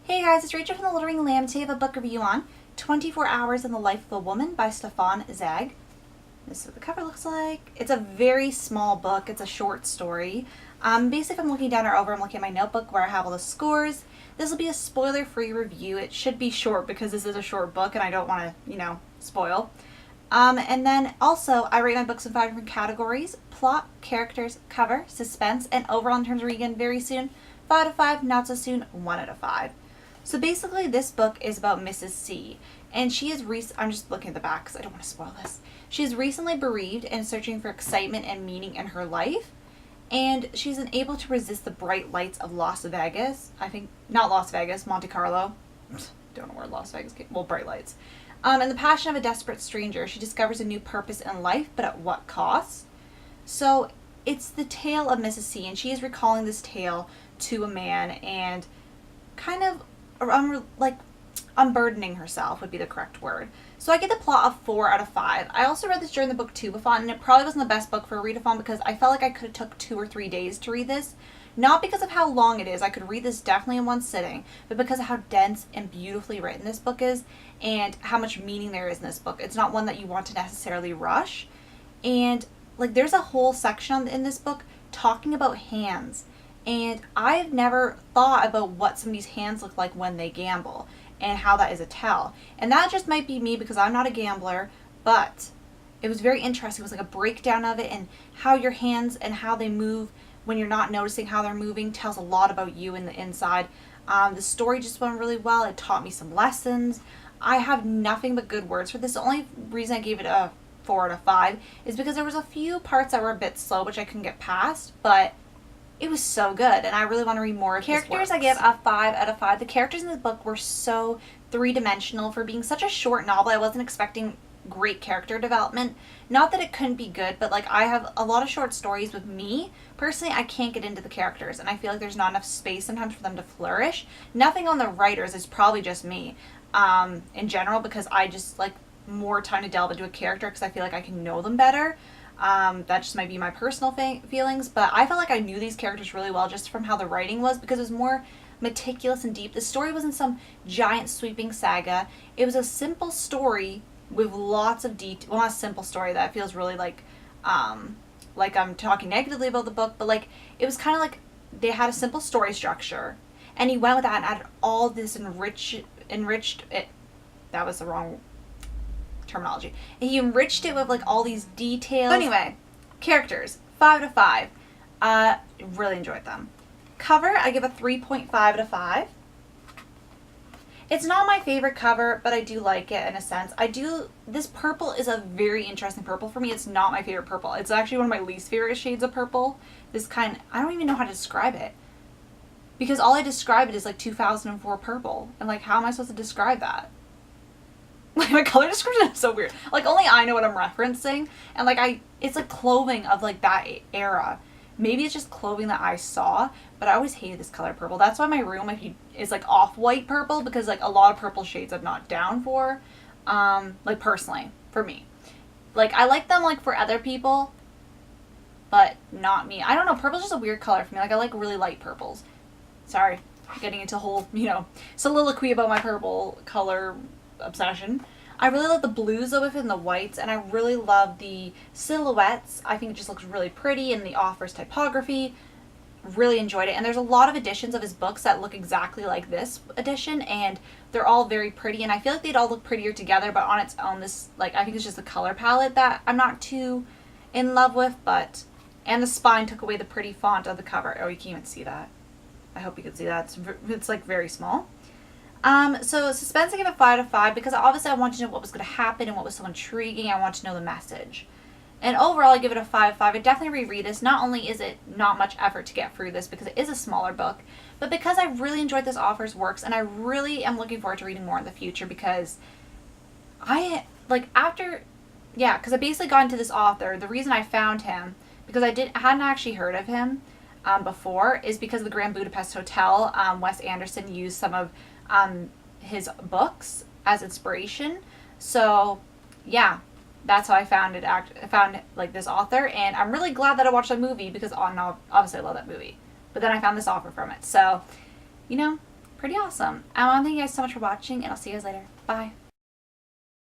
Hey guys, it's Rachel from the Little Ring Lamb. Today I have a book review on 24 Hours in the Life of a Woman by Stefan Zweig. This is what the cover looks like. It's a very small book. It's a short story. Basically, if I'm looking down or over, I'm looking at my notebook where I have all the scores. This will be a spoiler-free review. It should be short because this is a short book and I don't want to, spoil. And then also, I rate my books in 5 different categories: plot, characters, cover, suspense, and overall in terms of reading very soon, 5 out of 5, not so soon, 1 out of 5. So basically, this book is about Mrs. C, and she is I'm just looking at the back because I don't want to spoil this. She is recently bereaved and searching for excitement and meaning in her life, and she's unable to resist the bright lights of Las Vegas. Not Las Vegas, Monte Carlo. Don't know where Las Vegas came. Well, bright lights. And the passion of a desperate stranger, she discovers a new purpose in life, but at what cost? So it's the tale of Mrs. C, and she is recalling this tale to a man and kind of unburdening herself would be the correct word. So I get the plot of 4 out of 5. I also read this during the Booktubeathon, and it probably wasn't the best book for a readathon because I felt like I could have took 2 or 3 days to read this. Not because of how long it is, I could read this definitely in one sitting, but because of how dense and beautifully written this book is and how much meaning there is in this book. It's not one that you want to necessarily rush. And there's a whole section in this book talking about hands. And I've never thought about what somebody's hands look like when they gamble and how that is a tell. And that just might be me because I'm not a gambler, but it was very interesting. It was like a breakdown of it and how your hands and how they move when you're not noticing how they're moving tells a lot about you in the inside. The story just went really well. It taught me some lessons. I have nothing but good words for this. The only reason I gave it a 4 out of 5 is because there was a few parts that were a bit slow, which I couldn't get past, but it was so good, and I really want to read more of characters. I give a 5 out of 5. The characters in the book were so three-dimensional for being such a short novel. I wasn't expecting great character development. Not that it couldn't be good, but I have a lot of short stories with me. Personally, I can't get into the characters, and I feel like there's not enough space sometimes for them to flourish. Nothing on the writers, is probably just me in general, because I just like more time to delve into a character because I feel like I can know them better. That just might be my personal feelings, but I felt like I knew these characters really well just from how the writing was, because it was more meticulous and deep. The story wasn't some giant sweeping saga. It was a simple story with lots of detail. Well, not a simple story, that feels really like I'm talking negatively about the book, but it was kind of like they had a simple story structure, and he went with that and added all this enriched it. That was the wrong terminology. And he enriched it with all these details. So anyway, characters, 5 out of 5. Really enjoyed them. Cover, I give a 3.5 out of 5. It's not my favorite cover, but I do like it in a sense. This purple is a very interesting purple for me. It's not my favorite purple. It's actually one of my least favorite shades of purple. I don't even know how to describe it, because all I describe it is 2004 purple. And how am I supposed to describe that? My color description is so weird. Only I know what I'm referencing. And it's clothing of that era. Maybe it's just clothing that I saw, but I always hated this color purple. That's why my room is off-white purple, because a lot of purple shades I'm not down for. Personally, for me. I like them for other people, but not me. I don't know, purple's just a weird color for me. I like really light purples. Sorry, getting into a whole, soliloquy about my purple color obsession. I really love the blues though with it and the whites, and I really love the silhouettes. I think it just looks really pretty, and the author's typography. Really enjoyed it. And there's a lot of editions of his books that look exactly like this edition, and they're all very pretty, and I feel like they'd all look prettier together, but on its own, this I think it's just the color palette that I'm not too in love with. And the spine took away the pretty font of the cover. Oh, you can't even see that. I hope you can see that. It's very small. So suspense, I give a 5 out of 5 because obviously I wanted to know what was going to happen and what was so intriguing. I want to know the message. And overall, I give it a 5 out of 5. I definitely reread this. Not only is it not much effort to get through this because it is a smaller book, but because I really enjoyed this author's works, and I really am looking forward to reading more in the future, because because I basically got into this author. The reason I found him, because I hadn't actually heard of him before, is because of the Grand Budapest Hotel. Wes Anderson used some of his books as inspiration. So yeah, that's how I found it. I found this author, and I'm really glad that I watched that movie, because obviously I love that movie. But then I found this author from it. So, Pretty awesome. I want to thank you guys so much for watching, and I'll see you guys later. Bye.